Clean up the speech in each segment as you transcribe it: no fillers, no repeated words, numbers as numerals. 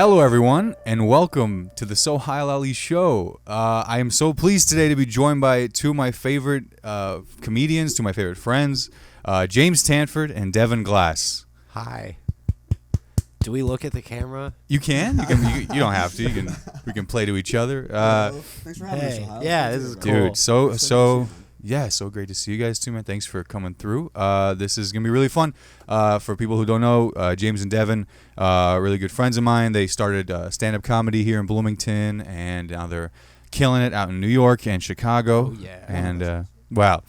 Hello, everyone, and welcome to the Sohile show. I am so pleased today to be joined by two of my favorite comedians, two of my favorite friends, James Tanford and Devin Glass. Hi. Do we look at the camera? You can. You don't have to. We can play to each other. Thanks for having us, Sohile. Yeah, this is cool. Dude, so great to see you guys too, man. Thanks for coming through. This is gonna be really fun. For people who don't know, James and Devin, really good friends of mine. They started stand-up comedy here in Bloomington, and now they're killing it out in New York and Chicago. Oh, yeah. And wow.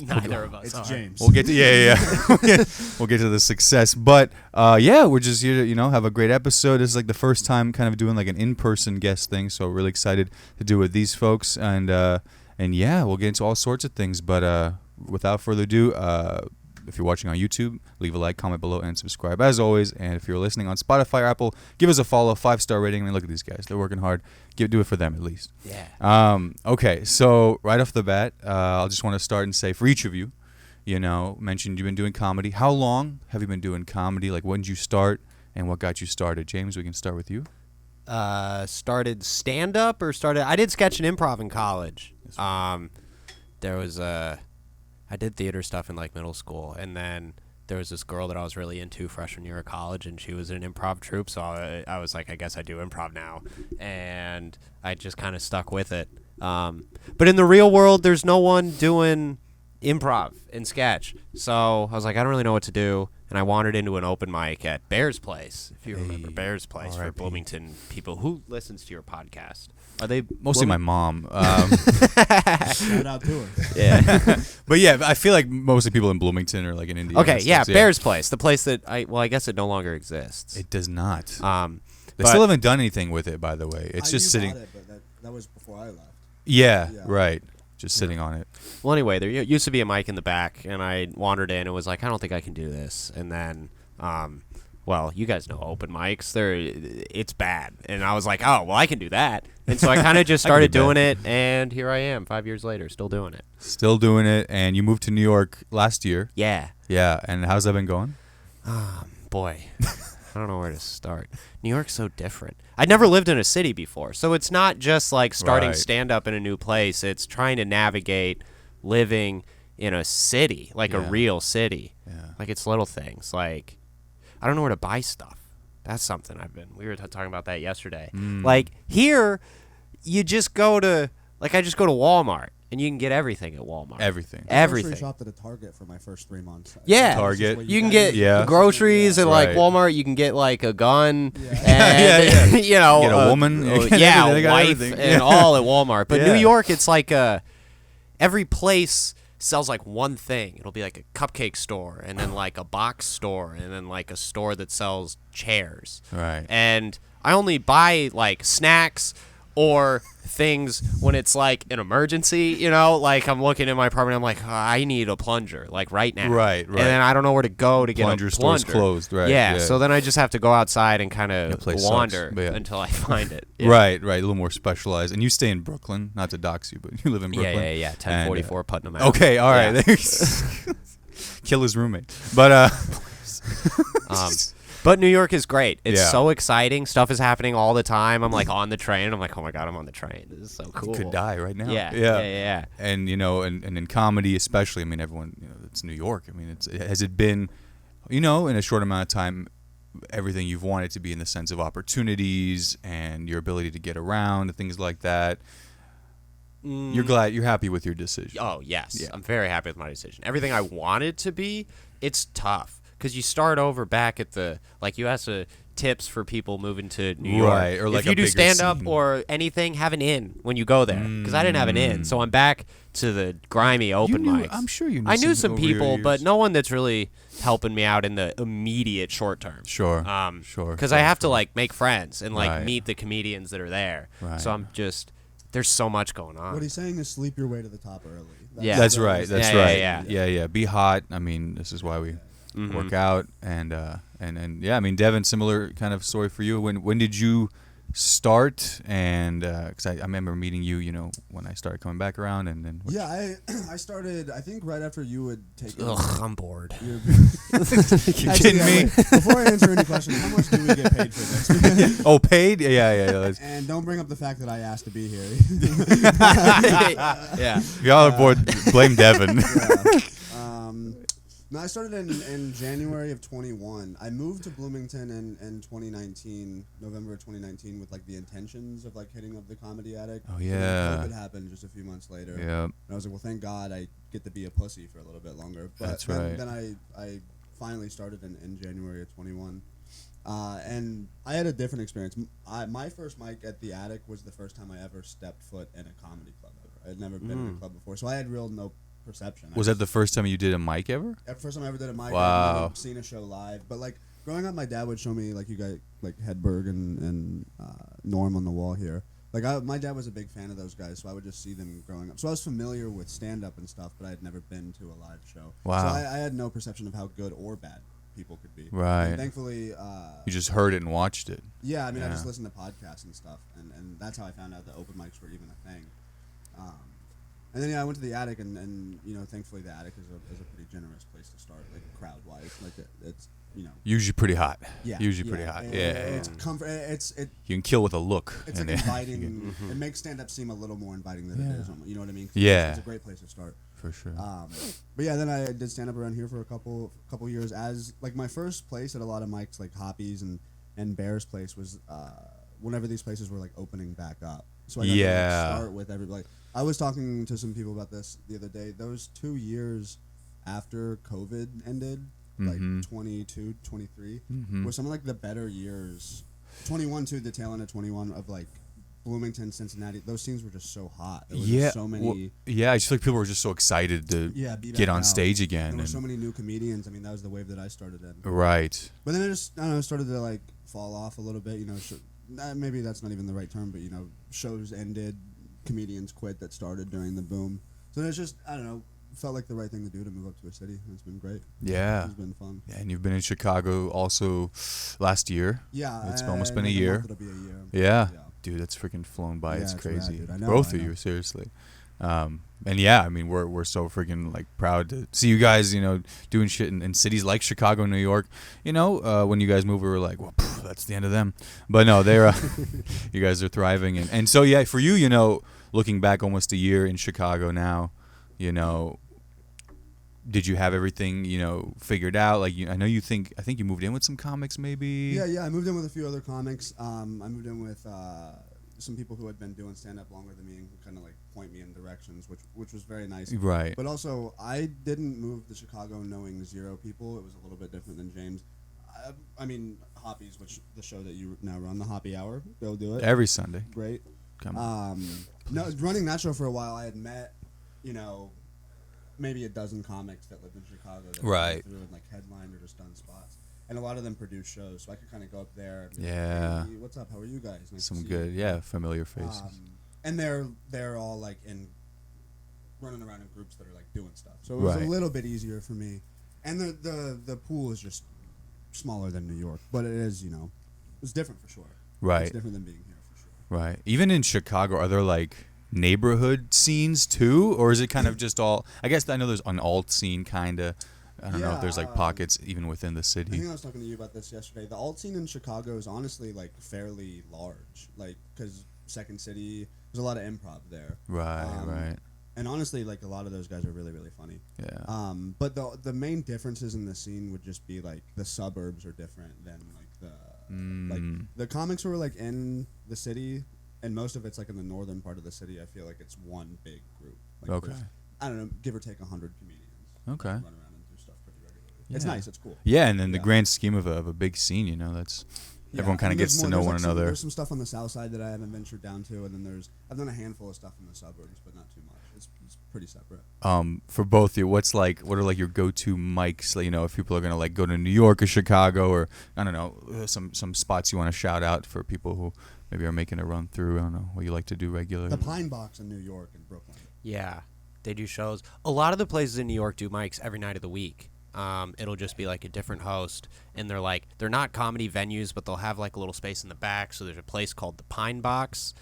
Neither of us It's are. James. We'll get to we'll get to the success, but we're just here to have a great episode. This is like the first time kind of doing like an in-person guest thing, so really excited to do it with these folks, and we'll get into all sorts of things. But without further ado, if you're watching on YouTube, leave a like, comment below, and subscribe as always. And if you're listening on Spotify or Apple, give us a follow, 5-star rating. I mean, look at these guys; they're working hard. Do it for them at least. Yeah. Okay, so right off the bat, I'll just want to start and say for each of you, mentioned you've been doing comedy. How long have you been doing comedy? Like, when did you start, and what got you started? James, we can start with you. Started stand-up I did sketch and improv in college. I did theater stuff in like middle school, and then there was this girl that I was really into freshman year of college, and she was in an improv troupe, so I was like, I guess I do improv now, and I just kind of stuck with it. But in the real world, there's no one doing improv and sketch, so I was like, I don't really know what to do, and I wandered into an open mic at Bear's Place, if you remember Bear's Place, for Bloomington people. Who listens to your podcast? Are they mostly my mom? Shout out to her. Yeah. But yeah, I feel like mostly people in Bloomington are like in Indiana. Okay, yeah, Bear's Place, the place that I guess it no longer exists. It does not. They but- still haven't done anything with it, by the way. It's just sitting. Bought it, but that was before I left. Yeah, Yeah. right. Just sitting on it. Well, anyway, there used to be a mic in the back, and I wandered in and was like, I don't think I can do this. And then, well, you guys know open mics. It's bad. And I was like, oh, well, I can do that. And so I kind of just started doing it, and here I am 5 years later, still doing it. Still doing it, and you moved to New York last year. Yeah. Yeah, and how's that been going? Boy, I don't know where to start. New York's so different. I'd never lived in a city before, so it's not just like starting Right. stand-up in a new place. It's trying to navigate living in a city, like a real city. Yeah. Like, it's little things. Like, I don't know where to buy stuff. That's something we were talking about that yesterday. Like, here, you just go to, like, I just go to Walmart, and you can get everything at Walmart. Everything. I grocery Everything. shopped at a Target for my first 3 months. Yeah. Target. You can get Yeah. groceries at like Right. Walmart. You can get like a gun, Yeah. and Yeah. you know, Get a woman. yeah, They a got wife, everything. and Yeah. all at Walmart. But New Yeah. York, it's like every place sells like one thing. It'll be like a cupcake store, and then like a box store, and then like a store that sells chairs. Right. And I only buy like snacks or things when it's like an emergency, like I'm looking in my apartment, I'm like, oh, I need a plunger, like right now. Right. And then I don't know where to go to get Plunger a store's plunger. closed, right, Yeah, yeah. so then I just have to go outside and kind That of place wander sucks, but yeah. until I find it. Yeah. Right. A little more specialized. And you stay in Brooklyn, not to dox you, but you live in Brooklyn. Yeah. 1044 Putnam Ave. Okay, all right. Yeah. Kill his roommate. But But New York is great. It's Yeah. so exciting. Stuff is happening all the time. I'm like on the train. I'm like, oh my God, I'm on the train. This is so cool. could die right now. Yeah. And and in comedy especially, I mean, everyone, it's New York. I mean, has it been, in a short amount of time, everything you've wanted to be in the sense of opportunities and your ability to get around and things like that? You're happy with your decision. Oh, yes. Yeah. I'm very happy with my decision. Everything I wanted to be, it's tough. Because you start over back at you asked tips for people moving to New York. Right, or like if you a do bigger stand-up scene. or anything, have an in when you go there. Because I didn't have an in. So I'm back to the grimy open mics. I'm sure you knew I knew some some over your people, but years. no one that's really helping me out in the immediate short term. Sure. Because I have to like make friends and like Right. meet the comedians that are there. Right. So I'm just there's so much going on. What he's saying is sleep your way to the top early. Yeah. That's right. That's Yeah, right. yeah. Be hot. I mean, this is why we work out and I mean, Devin, similar kind of story for you. When did you start? And because I remember meeting you, when I started coming back around, and then Yeah, I started. I think right after you had taken. Ugh, I'm bored. you kidding me? Before I answer any questions, how much do we get paid for this? Oh, paid? Yeah. And don't bring up the fact that I asked to be here. Yeah. If y'all are bored, blame Devin. Yeah. No, I started in January of 21. I moved to Bloomington in 2019, November of 2019, with like the intentions of like hitting up the Comedy Attic. Oh, And yeah. then COVID happened just a few months later. Yeah. And I was like, well, thank God I get to be a pussy for a little bit longer. But That's then, right. Then I finally started in January of 21. And I had a different experience. My first mic at the Attic was the first time I ever stepped foot in a comedy club ever. I had never been in a club before, so I had no perception. Was that the first time you did a mic ever? The first time I ever did a mic? Wow. I'd never seen a show live. But like growing up, my dad would show me like you guys, like Hedberg and Norm on the wall here. Like my dad was a big fan of those guys, so I would just see them growing up. So I was familiar with stand-up and stuff, but I had never been to a live show. Wow. So I had no perception of how good or bad people could be. Right. And thankfully, You just heard it and watched it. yeah, I mean, I Yeah. just listened to podcasts and stuff, and that's how I found out that open mics were even a thing. And then I went to the Attic, and thankfully the Attic is a pretty generous place to start, like crowd wise. Like it's Usually pretty hot. yeah, Usually pretty hot. and Yeah. It's comfort. You can kill with a look. It's and like then- inviting. It makes stand up seem a little more inviting than it is. You know what I mean? 'Cause Yeah. it's a great place to start. For sure. But yeah, then I did stand up around here for a couple years. As like my first place at a lot of mics, like Hoppy's and Bear's place was whenever these places were like opening back up. So I got to like, start with everybody. I was talking to some people about this the other day. Those 2 years after COVID ended, like 22, 23, were some of like the better years. 21 to the tail end of 21 of like Bloomington, Cincinnati. Those scenes were just so hot. There was just so many. I just feel like people were just so excited to be get back on out. stage again. There were so many new comedians. I mean, that was the wave that I started in. Right. But then it just, I don't know, started to like fall off a little bit. Maybe that's not even the right term, but shows ended, comedians quit that started during the boom. So it's just, I don't know, felt like the right thing to do to move up to a city. It's been great. Yeah. It's been fun. Yeah, and you've been in Chicago also last year. Yeah. It's almost been a year. It'll be a year. Yeah. Dude, that's freaking flown by. Yeah, it's it's crazy. rad, dude. I know, Both I of know. you, seriously. And yeah, I mean, we're so freaking like proud to see you guys, doing shit in cities like Chicago, New York. When you guys moved, we were like, well, that's the end of them. But no, they're you guys are thriving, and so yeah, for you, looking back almost a year in Chicago now, did you have everything figured out? Like I think you moved in with some comics, maybe. Yeah. I moved in with a few other comics. I moved in with some people who had been doing stand up longer than me and kind of like point me in directions, which was very nice. Right. But also, I didn't move to Chicago knowing 0 people. It was a little bit different than James. I mean, Hoppy's, which the show that you now run, the Hoppy Hour. Go do it. Every Sunday. Great. Come on. No, running that show for a while, I had met, maybe a dozen comics that lived in Chicago that Right. through and like headlined or just done spots. And a lot of them produce shows, so I could kind of go up there. And be Yeah. like, hey, what's up? How are you guys? Nice to Some see good, you. familiar faces. And they're all like running around in groups that are like doing stuff. So it was Right. a little bit easier for me. And the pool is just smaller than New York, but it is it's different for sure. Right. It's different than being here for sure. Right. Even in Chicago, are there like neighborhood scenes too, or is it kind of just all? I guess I know there's an alt scene kind of. I don't know if there's like pockets even within the I city. think I was talking to you about this yesterday. The alt scene in Chicago is honestly like fairly large, like because Second City, there's a lot of improv there. Right. Right. And honestly, like a lot of those guys are really, really funny. Yeah. But the main differences in the scene would just be like the suburbs are different than like like the comics who are like in the city, and most of it's like in the northern part of the city. I feel like it's one big group. Like Okay. there's, I don't know, give or take 100 comedians. Okay. That run around and do stuff pretty regularly. It's Yeah. nice. It's cool. Yeah, and then the Yeah. grand scheme of a big scene, that's everyone kind of and gets there's to more- know there's one like another. There's some stuff on the south side that I haven't ventured down to, and then I've done a handful of stuff in the suburbs, but not too much. It's pretty separate. For both of you, what are like your go-to mics? Like, if people are gonna like go to New York or Chicago, or I don't know, some spots you want to shout out for people who maybe are making a run through. I don't know what you like to do regularly. The Pine Box in New York and Brooklyn. Yeah, they do shows. A lot of the places in New York do mics every night of the week. it'll just be like a different host, and they're not comedy venues, but they'll have like a little space in the back. So there's a place called the Pine Box,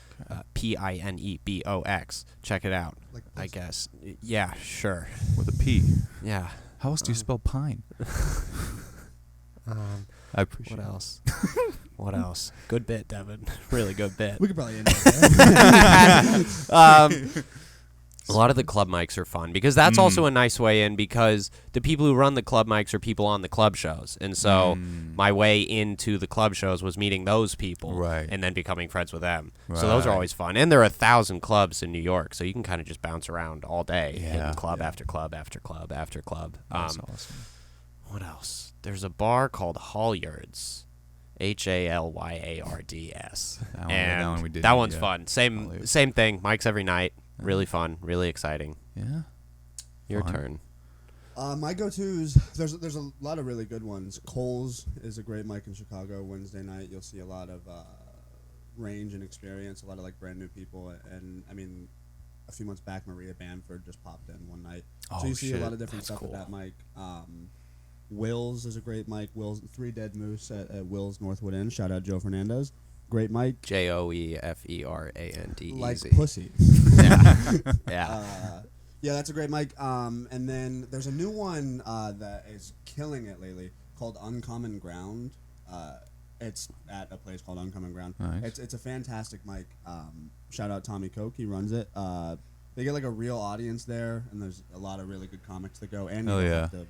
Pinebox. Check it out. Like I guess. Yeah, sure. With a P. Yeah. How else do you spell pine? I appreciate What else? What else? Good bit, Devin. Really good bit. We could probably end it there. A lot of the club mics are fun because that's also a nice way in, because the people who run the club mics are people on the club shows. And so my way into the club shows was meeting those people Right. and then becoming friends with them. So those are always fun. And there are 1,000 clubs in New York, so you can kind of just bounce around all day in club after club after club after club. That's awesome. What else? There's a bar called Halyards. Halyards. That one's fun. Same thing. Mics every night. Really fun. Really exciting. Yeah. Your Fun. turn. My go-tos, there's a lot of really good ones. Cole's is a great mic in Chicago. Wednesday night, you'll see a lot of range and experience, a lot of like brand new people. And I mean, a few months back, Maria Bamford just popped in one night. So you see a lot of different stuff cool. at that mic. Will's is a great mic. Will's 3 Dead Moose at Will's Northwood Inn. Shout out Joe Fernandez. Great mic. JOEFERAND. Like easy. pussy. Yeah. Yeah, that's a great mic. And then there's a new one that is killing it lately called Uncommon Ground. It's at a place called Uncommon Ground. Nice. It's a fantastic mic. Shout out Tommy Koch. He runs it. They get like a real audience there, and there's a lot of really good comics that go. And you don't have to,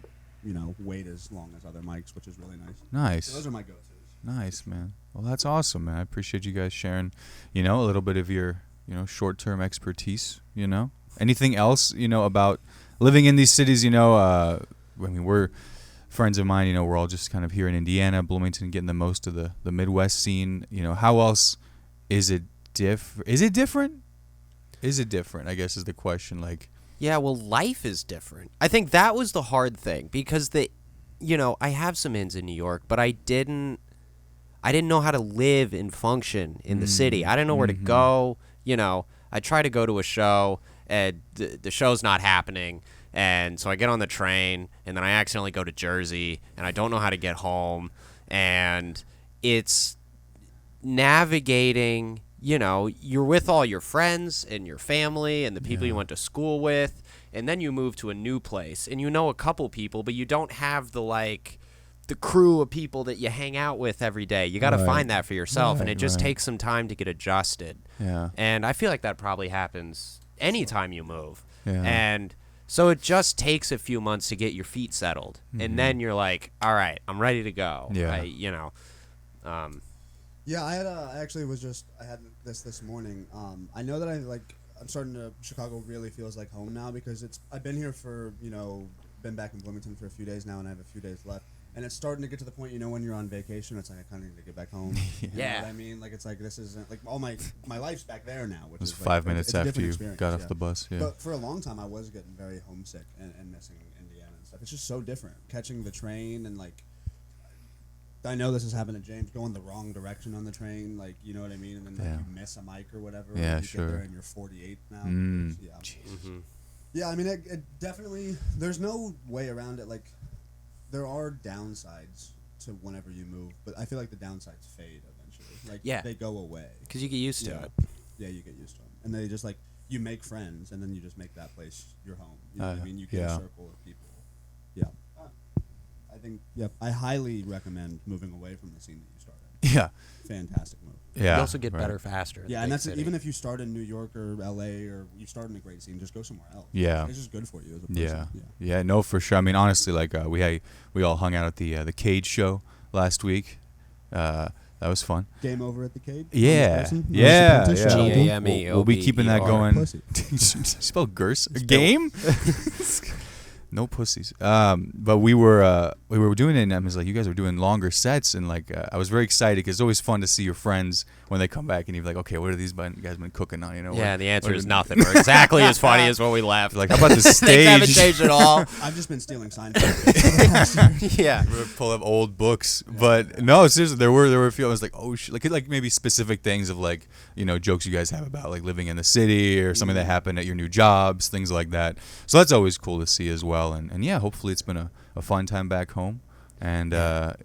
wait as long as other mics, which is really nice. Nice. So those are my go-tos. Nice, man. Well, that's awesome, man. I appreciate you guys sharing, a little bit of your, short-term expertise, Anything else, about living in these cities, I mean, we're friends of mine, we're all just kind of here in Indiana, Bloomington, getting the most of the Midwest scene. How else is it Is it different? Is it different, I guess, is the question. Like, yeah, well, life is different. I think that was the hard thing, because I have some ins in New York, but I didn't know how to live and function in the city. I didn't know where to go. I try to go to a show, and the show's not happening. And so I get on the train, and then I accidentally go to Jersey, and I don't know how to get home. And it's navigating, you're with all your friends and your family and the people you went to school with, and then you move to a new place, and a couple people, but you don't have the crew of people that you hang out with every day. You got to find that for yourself, and it just takes some time to get adjusted. Yeah. And I feel like that probably happens anytime you move. Yeah. And so it just takes a few months to get your feet settled, and then you're like, all right, I'm ready to go. Yeah. Yeah, I had this morning. I know that I'm starting to, Chicago really feels like home now, because I've been here for, been back in Bloomington for a few days now, and I have a few days left. And it's starting to get to the point, when you're on vacation, it's like, I kind of need to get back home. You know what I mean? Like, it's like, this isn't, like, all my life's back there now, which is 5 minutes it's a after different you experience, got off the bus. Yeah. But for a long time, I was getting very homesick and missing Indiana and stuff. It's just so different. Catching the train and, I know this has happened to James, going the wrong direction on the train, you know what I mean? And then you miss a mic or whatever. Yeah, and you sure. get there and you're 48 now. Yeah. Mm-hmm. Yeah, I mean, it definitely, there's no way around it. There are downsides to whenever you move, but I feel like the downsides fade eventually. They go away. Because you get used to it. Yeah, you get used to them. And they just, you make friends, and then you just make that place your home. You know what I mean? You get a circle of people. Yeah. I think, I highly recommend moving away from the scene that you started. Yeah. Fantastic move. Yeah. You also get better faster. Yeah, and that's even if you start in New York or LA, or you start in a great scene, just go somewhere else. Yeah. It's just good for you as a person. Yeah, no, for sure. I mean, honestly, we all hung out at the Cage show last week. That was fun. Game over at the Cage? Yeah. We'll be keeping that going. Pussy. Spell Gers? Game? No pussies. But we were doing it, and I was like, you guys were doing longer sets, and I was very excited, because it's always fun to see your friends when they come back, and you're like, okay, what are these guys been cooking on? Yeah, and the answer is nothing. We're exactly as funny as when we left. Like, how about the stage? Things haven't changed at all. I've just been stealing Seinfeld. Yeah. We would pull up old books, but no, seriously, there were a few. I was like, oh shit, like maybe specific things of jokes you guys have about living in the city, or something that happened at your new jobs, things like that. So that's always cool to see as well. well. And yeah, hopefully it's been a fun time back home. And I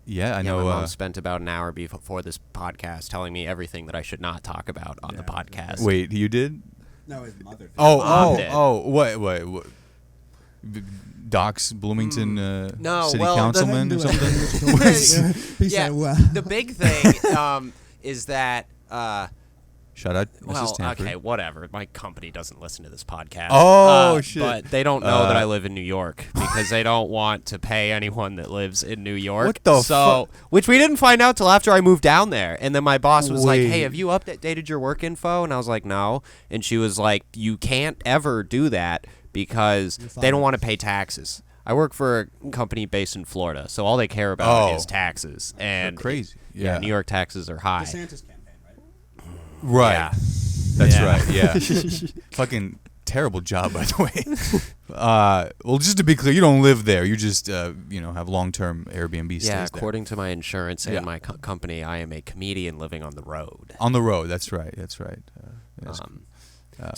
know my mom spent about an hour before this podcast telling me everything that I should not talk about on the podcast. Wait, you did? No, his mother did. What? Doc's Bloomington city councilman or something? The big thing is that... Shout out, Mrs. Tanford. Okay, whatever. My company doesn't listen to this podcast. Oh, shit. But they don't know that I live in New York because they don't want to pay anyone that lives in New York. What the fuck? Which we didn't find out till after I moved down there. And then my boss was like, hey, have you updated your work info? And I was like, no. And she was like, you can't ever do that because they don't want to pay taxes. I work for a company based in Florida, so all they care about is taxes. And they're crazy. Yeah, New York taxes are high. DeSantis campaign, right? Right. Yeah. That's right. Yeah. Fucking terrible job, by the way. Well, just to be clear, you don't live there. You just, have long-term Airbnb stays there. Yeah, according to my insurance and my company, I am a comedian living on the road. On the road. That's right. That's right. Is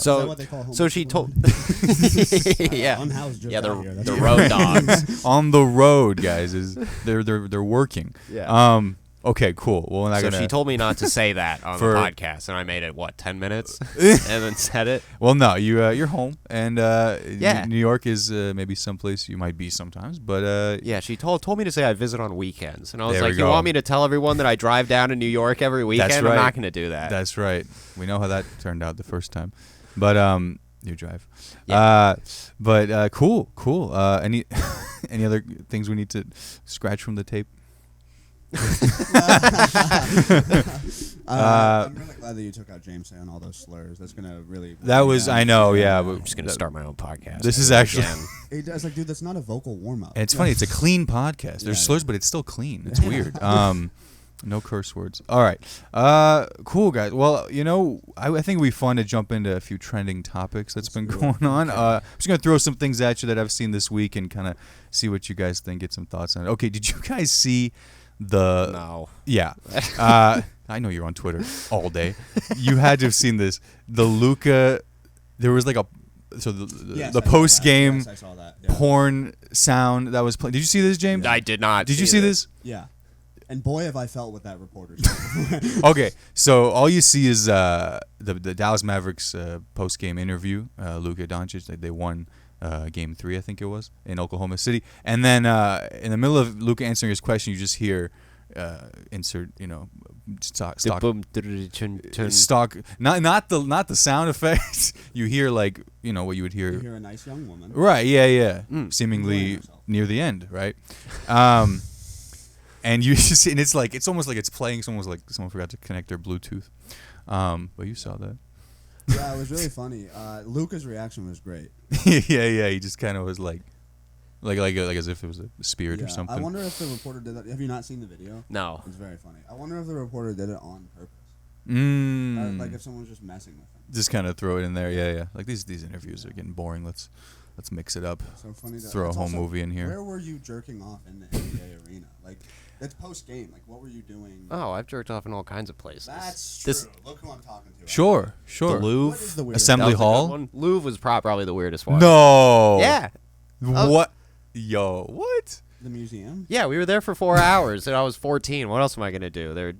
that what they call so she told, unhoused the road dogs on the road, guys. They're working. Yeah. Okay, cool. Well, we're not so she told me not to say that on the podcast, and I made it 10 minutes, and then said it. Well, no, you're home, and New York is maybe someplace you might be sometimes, but she told me to say I visit on weekends, and I was there like, you want me to tell everyone that I drive down to New York every weekend? That's right. I'm not going to do that. That's right. We know how that turned out the first time, but you drive. Yeah. Cool. Any other things we need to scratch from the tape? I'm really glad that you took out James saying all those slurs. That's gonna really. That was I know. Yeah, I'm just gonna start my own podcast. This is actually. It's like, dude, that's not a vocal warm up. And it's funny. It's a clean podcast. There's slurs, but it's still clean. It's weird. No curse words. All right. Cool, guys. Well, I think it'd be fun to jump into a few trending topics that's been going on. I'm just going to throw some things at you that I've seen this week and kind of see what you guys think, get some thoughts on it. Okay, did you guys see No. Yeah. I know you're on Twitter all day. You had to have seen this. The Luka, there was like the post-game porn sound that was playing. Did you see this, James? I did not. Did you see this? Yeah. And boy, have I felt what that reporter said. Okay, so all you see is the Dallas Mavericks post-game interview. Luka Doncic, they won Game 3, I think it was, in Oklahoma City. And then in the middle of Luka answering his question, you just hear insert, stock, not the sound effects. You hear what you would hear. You hear a nice young woman. Right? Yeah. Seemingly near the end, right? And you just, and it's almost like it's playing. Someone forgot to connect their Bluetooth. But you saw that. Yeah, it was really funny. Luka's reaction was great. yeah. He just kind of was like as if it was a spirit or something. I wonder if the reporter did that. Have you not seen the video? No. It's very funny. I wonder if the reporter did it on purpose. Like if someone was just messing with him. Just kind of throw it in there. Yeah. Like these interviews are getting boring. Let's mix it up. So funny. Throw a home movie in here. Where were you jerking off in the NBA arena? Like, it's post game. Like, what were you doing? Oh, I've jerked off in all kinds of places. That's true. Look who I'm talking to. Sure. The Louvre. What is the weirdest? Assembly Hall. Louvre was probably the weirdest one. No. Yeah. What? Yo. What? The museum. Yeah, we were there for 4 hours, and I was 14. What else am I gonna do?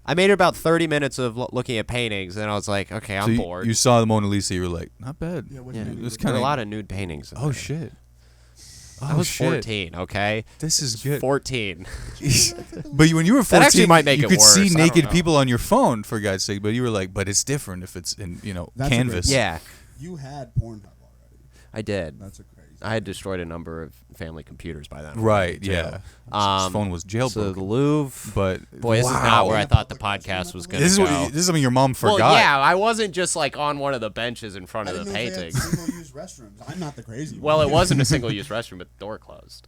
I made about 30 minutes of looking at paintings, and I was like, okay, I'm bored. You saw the Mona Lisa. You were like, not bad. Yeah. There's kind of a lot of nude paintings. Oh shit. I was 14, okay? This is good. 14. But when you were 14, that actually might make you it could worse. see naked people on your phone, for God's sake. But you were like, but it's different if it's in, That's canvas. Yeah. You had Pornhub already. I did. That's a crazy. I had destroyed a number of family computers by then. Right, yeah. His phone was jailbroken. So the Louvre. But boy, this is not where I thought the podcast was going to go. This is something your mom forgot. Well, yeah, I wasn't just on one of the benches in front of the painting. Single-use restrooms. I'm not the crazy one. Well, it wasn't a single-use restroom, but the door closed.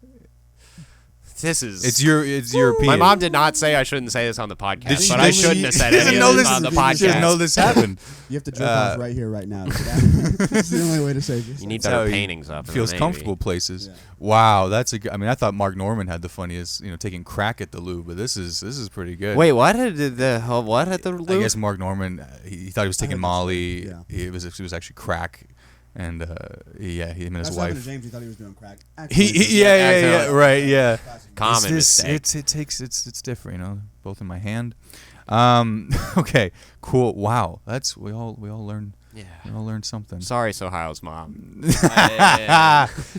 It's European. My mom did not say I shouldn't say this on the podcast, but I shouldn't have said any of this on the podcast. You didn't know this happened. You have to jerk off right here, right now. That's the only way to save yourself. You need better paintings up. Feels comfortable places. Yeah. Wow, that's a good. I mean, I thought Mark Norman had the funniest, taking crack at the Louvre, but this is pretty good. Wait, what at the Louvre? I guess Mark Norman, he thought he was taking Molly. Yeah. It was actually crack. And yeah, him and his That's what happened wife. to James. He thought he was doing crack. Yeah, right, yeah. Common mistake. It's different, you know, both in my hand. Okay, cool. Wow, we all learned. Yeah. We all learned something. Sorry, Sohile's mom.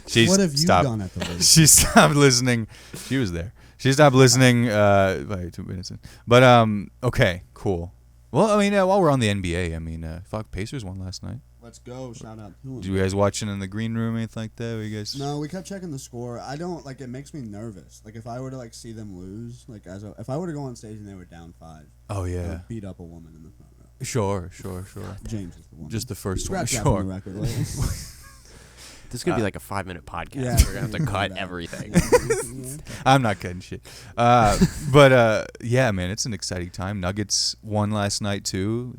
She's What have you stopped. done at the league? She stopped listening. She was there. She stopped listening by 2 minutes in. But okay, cool. Well, I mean, while we're on the NBA, I mean, fuck, Pacers won last night. Let's go. Shout out. Did you guys watching in the green room, anything like that? Were you guys? No, we kept checking the score. I don't like. It makes me nervous. Like if I were to like see them lose, like if I were to go on stage and they were down 5. Oh I yeah. would beat up a woman in the front row. Sure. James is the one. Just the first one. Scratch that from Sure. the record, ladies. This is going to be like a 5-minute podcast. Yeah. We're going to have to cut everything. I'm not cutting shit. But yeah, man, it's an exciting time. Nuggets won last night too.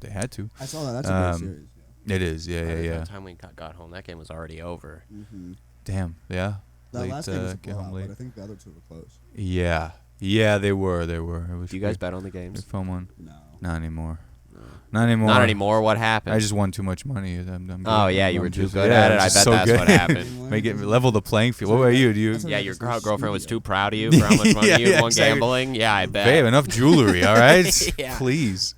They had to. I saw that. That's a great series. It is. By Yeah. the time we got home, that game was already over. Mm-hmm. Damn. Yeah. That last game was a get home blowout, late. but I think the other two were close. Yeah, they were. It was Do you guys pretty- bet on the pretty games? fun one. No. Not anymore. No. Not anymore. Not anymore. What happened? I just won too much money. I'm Oh, good. yeah, you I'm were too just- good yeah, at it. I'm I just bet so that's good. what happened. Make it level the playing field. What about you? Do you? That's Yeah, what your it was girlfriend was studio. too proud of you for how much money you Yeah, won exactly. gambling. Yeah, I bet. Babe, enough jewelry, all right? Yeah. Please.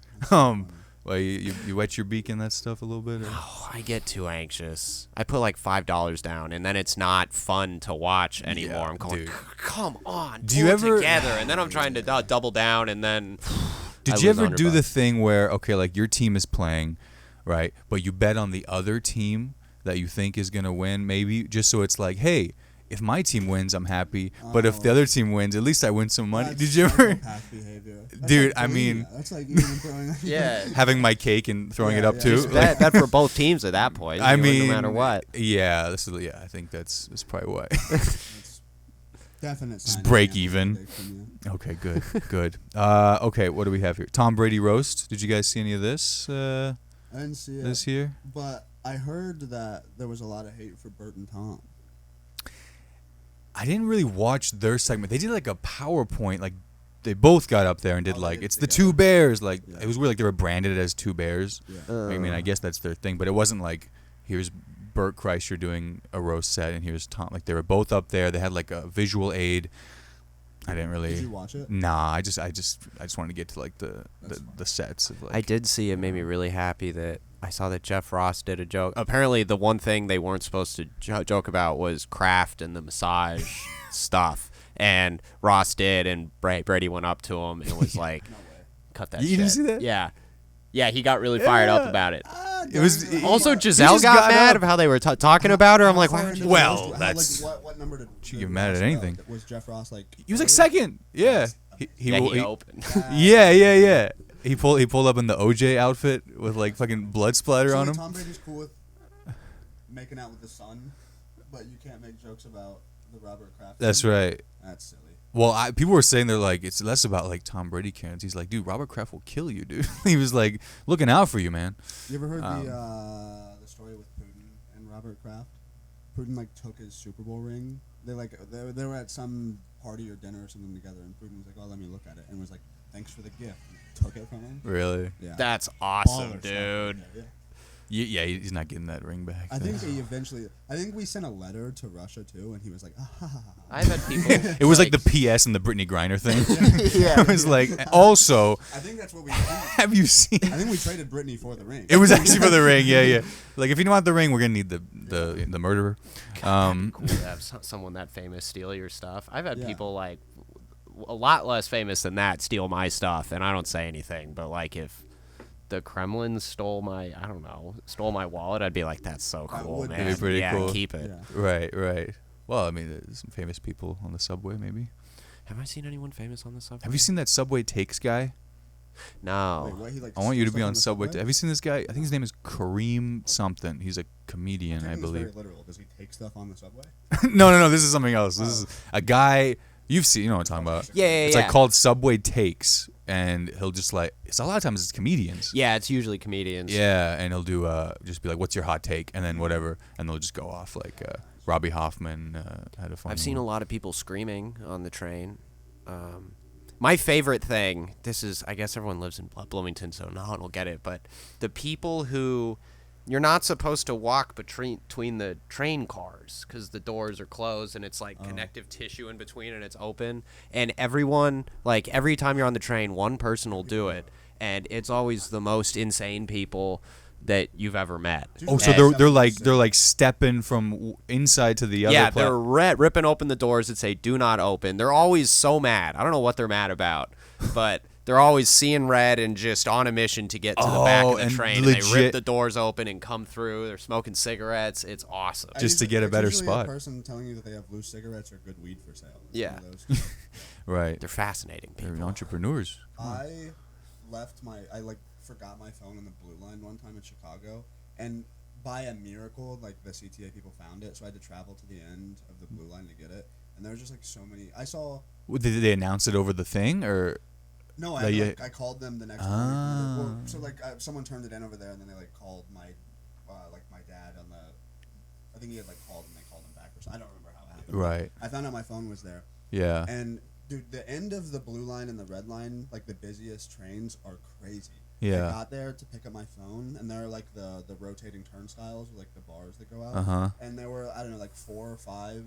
Well, you wet your beak in that stuff a little bit? Or? Oh, I get too anxious. I put like $5 down, and then it's not fun to watch anymore. Yeah, I'm going, dude. come on, Do you pull it ever- together? And then I'm trying to double down, and then Did I you lose ever do the $100. thing where, okay, like your team is playing, right, but you bet on the other team that you think is going to win, maybe, just so it's like, hey, if my team wins, I'm happy, but if the Oh. other team wins, at least I win some money. That's Did you ever? psychopath behavior. That's Dude, like I bulimia. mean- That's like even throwing. yeah. Having my cake and throwing it Yeah, up yeah. too? Just Like- that for both teams at that point. I You win mean, no matter what. Yeah, I think that's probably why. It's definite. Just sign of break gambling even. addiction, yeah. Okay, good. Okay, what do we have here? Tom Brady roast. Did you guys see any of this? I didn't see it, This here? but I heard that there was a lot of hate for Bert and Tom. I didn't really watch their segment. They did like a PowerPoint, like they both got up there and did Oh, they like did it's the together. two bears. Like Yeah. it was weird, like they were branded as two bears. Yeah. I mean, I guess that's their thing, but it wasn't like here's Bert Kreischer doing a roast set and here's Tom. Like they were both up there. They had like a visual aid. I didn't really. Did you watch it? Nah, I just wanted to get to like the That's fine. the sets of like. I did see it. Made me really happy that I saw that Jeff Ross did a joke. Apparently, the one thing they weren't supposed to joke about was Kraft and the massage stuff. And Ross did, and Brady went up to him and was like, No way. "Cut that." You shit. didn't see that? Yeah, yeah. He got really fired up about it. It was- Also, He Giselle just got got mad up. of how they were talking about her. I'm like, why aren't you? Well, How, that's- like, what number did Should get mad at anything. Was Jeff Ross like? He was like early? second. Yeah. Yeah, he opened. Yeah. He pulled up in the OJ outfit with like fucking blood splatter So, on like, him. Tom Brady's cool with making out with the son, but you can't make jokes about the Robert Kraft. That's thing? right. That's silly. Well, people were saying they're like it's less about like Tom Brady Karens. He's like, dude, Robert Kraft will kill you, dude. He was like looking out for you, man. You ever heard Um, the story with Putin and Robert Kraft? Putin like took his Super Bowl ring. They were at some party or dinner or something together, and Putin was like, "Oh, let me look at it," and was like, "Thanks for the gift." And took it from him. Really? Yeah. That's awesome, Baller stuff. dude. Yeah. Yeah, he's not getting that ring back. I think he eventually. I think we sent a letter to Russia too, and he was like, "Ah, ha, ha, ha." I've had people. It was like the PS and the Brittany Griner thing. Yeah. It was like also, I think that's what we. Did. have you seen? I think we traded Britney for the ring. It was actually for the ring. Yeah. Like if you don't want the ring, we're gonna need the murderer. Cool to have someone that famous steal your stuff. I've had Yeah. people like a lot less famous than that steal my stuff, and I don't say anything. But like if the Kremlin stole my wallet, I'd be like, "That's so That cool, would be man! pretty yeah, cool. keep it." Yeah. Right. Well, I mean, there's some famous people on the subway, maybe. Have I seen anyone famous on the subway? Have you seen that Subway Takes guy? No. Wait, what, he, like, I want you to steals be stuff on the Subway. Have you seen this guy? I think his name is Kareem something. He's a comedian, I It's believe. very literal. Does he take stuff on the subway? No. This is something else. This is a guy you've seen. You know what I'm talking about? Yeah, It's like called Subway Takes, and he'll just like. It's a lot of times it's comedians. Yeah, it's usually comedians. Yeah, and he'll do just be like, "What's your hot take?" and then whatever, and they'll just go off like Robbie Hoffman had a fun. I've seen a lot of people screaming on the train. My favorite thing, I guess everyone lives in Bloomington, so no one will get it, but the people who you're not supposed to walk between the train cars because the doors are closed and it's like connective tissue in between and it's open. And everyone, like every time you're on the train, one person will do it, and it's always the most insane people that you've ever met. Oh, so they're like stepping from inside to the other. Yeah, they're ripping open the doors that say "Do not open." They're always so mad. I don't know what they're mad about, but they're always seeing red and just on a mission to get to the back of the train. And they rip the doors open and come through. They're smoking cigarettes. It's awesome. Just to get a better spot. A person telling you that they have loose cigarettes or good weed for sale. Yeah. Right. They're fascinating people. They're entrepreneurs. I forgot my phone in the Blue Line one time in Chicago, and by a miracle, like the CTA people found it, so I had to travel to the end of the Blue Line to get it. And there was just like so many. I saw. Did they announce it over the thing or? No, I called them the next morning. So someone turned it in over there, and then they like called my dad on the. I think he had like called and they called him back or something. I don't remember how it happened. Right. I found out my phone was there. Yeah. And dude, the end of the Blue Line and the Red Line, like the busiest trains, are crazy. Yeah. I got there to pick up my phone, and there are like the rotating turnstiles, like the bars that go out. And there were, I don't know, like 4 or 5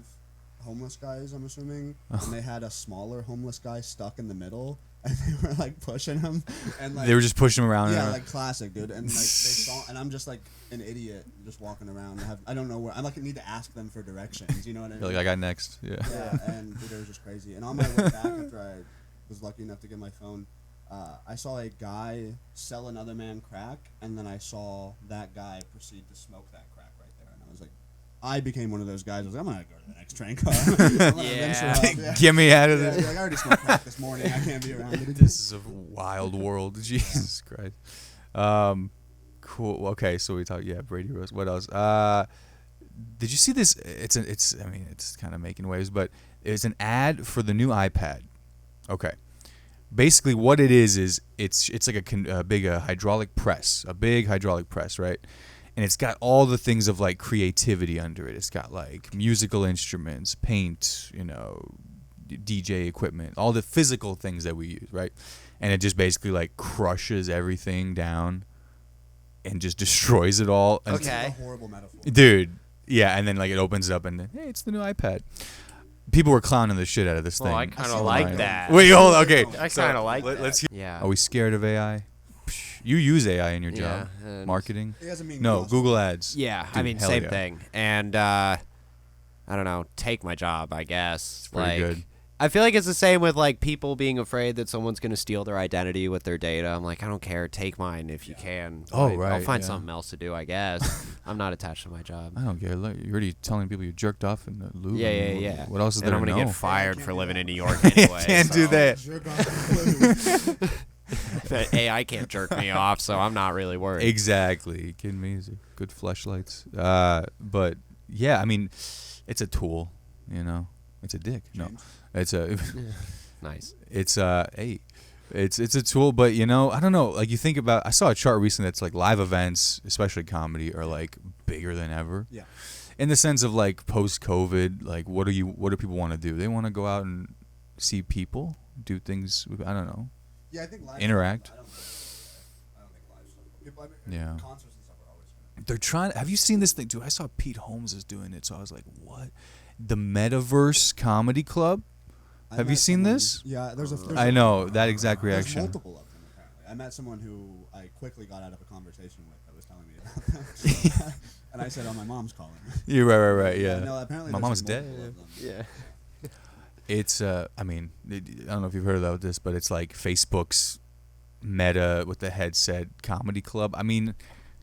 homeless guys, I'm assuming, and they had a smaller homeless guy stuck in the middle, and they were like pushing him, and like they were just pushing him around. Yeah, like classic, dude. And like they saw, and I'm just like an idiot just walking around. I don't know where. I like need to ask them for directions. You know what I mean? You're like, I got next. Yeah. Yeah, and dude, it was just crazy. And on my way back, after I was lucky enough to get my phone, I saw a guy sell another man crack, and then I saw that guy proceed to smoke that crack right there, and I was like, I became one of those guys. I was like, I'm gonna go to the next train car. Get me out of this. Like, I already smoked crack this morning. I can't be around it. This is a wild world. Jesus Christ. Cool. Okay, so we talked. Yeah, Brady Rose. What else? Did you see this? I mean, it's kind of making waves, but it's an ad for the new iPad. Okay. Basically, what it is it's like a big hydraulic press, right? And it's got all the things of like creativity under it. It's got like musical instruments, paint, DJ equipment, all the physical things that we use, right? And it just basically like crushes everything down and just destroys it all. Okay. That's a horrible metaphor. Dude, yeah, and then like it opens it up and hey, it's the new iPad. People were clowning the shit out of this thing. Well, I kind of like that. Wait, hold on. Okay. I kind of like that. Let's hear. Yeah. Are we scared of AI? You use AI in your job. Marketing? It doesn't mean no, Google Ads. Yeah, Dude, I mean, same thing. And, I don't know, take my job, I guess. It's pretty good. I feel like it's the same with, like, people being afraid that someone's going to steal their identity with their data. I'm like, I don't care. Take mine if you can. Oh, right. I'll find something else to do, I guess. I'm not attached to my job. I don't care. Look, you're already telling people you jerked off in the loo. Yeah. What else is and there I'm to going to know? get fired for living in New York anyway. Can't do that. But AI can't jerk me off, so I'm not really worried. Exactly. You kidding me? These are good fleshlights. But, yeah, I mean, it's a tool, It's a dick. No. It's a nice. It's it's a tool, but I don't know. Like you think about, I saw a chart recently that's like live events, especially comedy, are like bigger than ever. Yeah. In the sense of like post-COVID, like what do people want to do? They want to go out and see people, do things. I don't know. Yeah, I think live interact. I don't think live stuff. People, yeah. Concerts and stuff are always gonna. They're trying. Have you seen this thing, dude? I saw Pete Holmes is doing it, so I was like, what? The Metaverse Comedy Club. Have you seen this? Yeah, there's I know that exact reaction. There's multiple of them apparently. I met someone who I quickly got out of a conversation with that was telling me about them, and I said, "Oh, my mom's calling." You're right. Yeah. No, apparently my mom's dead. Yeah. It's I mean, I don't know if you've heard about this, but it's like Facebook's Meta with the headset comedy club. I mean,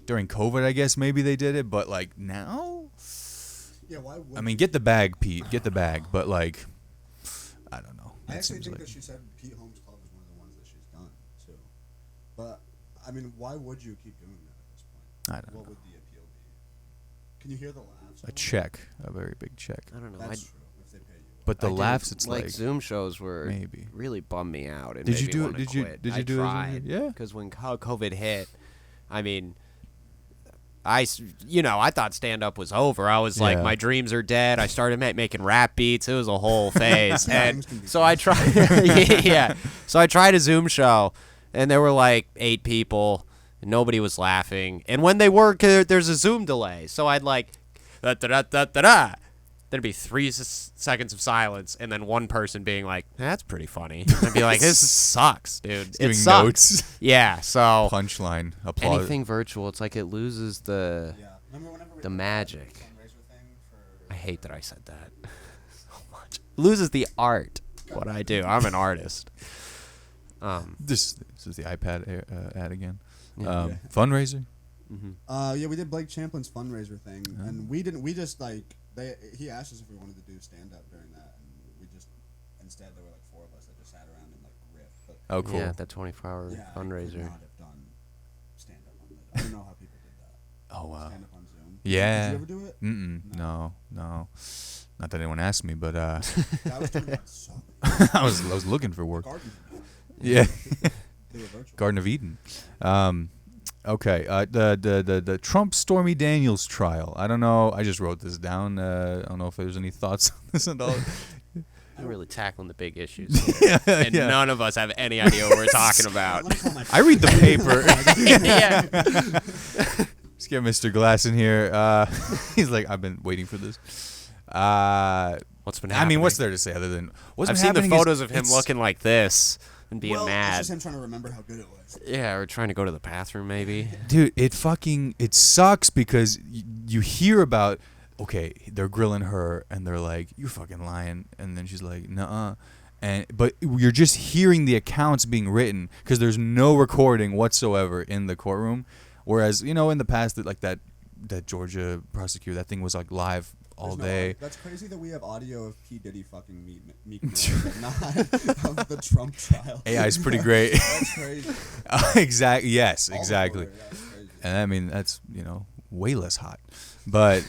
during COVID, I guess maybe they did it, but like now. Yeah, why would? I mean, get the bag, Pete. Get the bag, but like. I don't know. I actually think that she said Pete Holmes Club is one of the ones that she's done too. But I mean, why would you keep doing that at this point? I don't know. What would the appeal be? Can you hear the laughs? A check, a very big check. I don't know. That's true. If they pay you. But the laughs, it's like Zoom shows were maybe really bummed me out. And did you made do me it? wanna Did you quit. did you I do tried, it? Yeah. Because when COVID hit, I mean. I thought stand-up was over. I was like, my dreams are dead. I started making rap beats. It was a whole phase. And so I tried So I tried a Zoom show, and there were like 8 people, and nobody was laughing. And when they were, there's a Zoom delay, so I'd like, da da da da da da. There'd be 3 seconds of silence, and then one person being like, "That's pretty funny." And I'd be like, "This sucks, dude. It sucks." Notes. Yeah. So Punchline. Applause. anything virtual, it's like it loses the magic. I hate that I said that so much. It loses the art. What I do. I'm an artist. This is the iPad ad again. Yeah. Fundraiser. Yeah, we did Blake Champlin's fundraiser thing, and we didn't. We just like he asked us if we wanted to do stand up during that, and we just instead there were like 4 of us that just sat around and like riffed. But Oh, cool. Yeah, that 24-hour fundraiser. I could not have done stand up on that. I don't know how people did that. Oh wow. Stand up on Zoom. Yeah. Did you ever do it? No. Not that anyone asked me, but That was turned out so. I was looking for work. Garden. Yeah. They were virtual. Garden of Eden. Okay. The Trump Stormy Daniels trial. I don't know. I just wrote this down. I don't know if there's any thoughts on this at all. We're really tackling the big issues here. And none of us have any idea what we're talking about. I read the paper. Yeah. Let's get Mr. Glass in here. He's like, I've been waiting for this. What's been happening? I mean, what's there to say other than I've seen the photos of him looking like this and being It's mad. just him trying to remember how good it was. Yeah, or trying to go to the bathroom maybe. Dude, it sucks because you hear about, okay, they're grilling her and they're like, you're fucking lying, and then she's like, nuh-uh. But you're just hearing the accounts being written because there's no recording whatsoever in the courtroom. Whereas, in the past, that Georgia prosecutor, that thing was like live all day. That's crazy that we have audio of P. Diddy fucking Meek Mill, but not of the Trump trial. AI is pretty great. That's crazy. Exactly. Yes, exactly. That's crazy. And I mean, that's, way less hot. But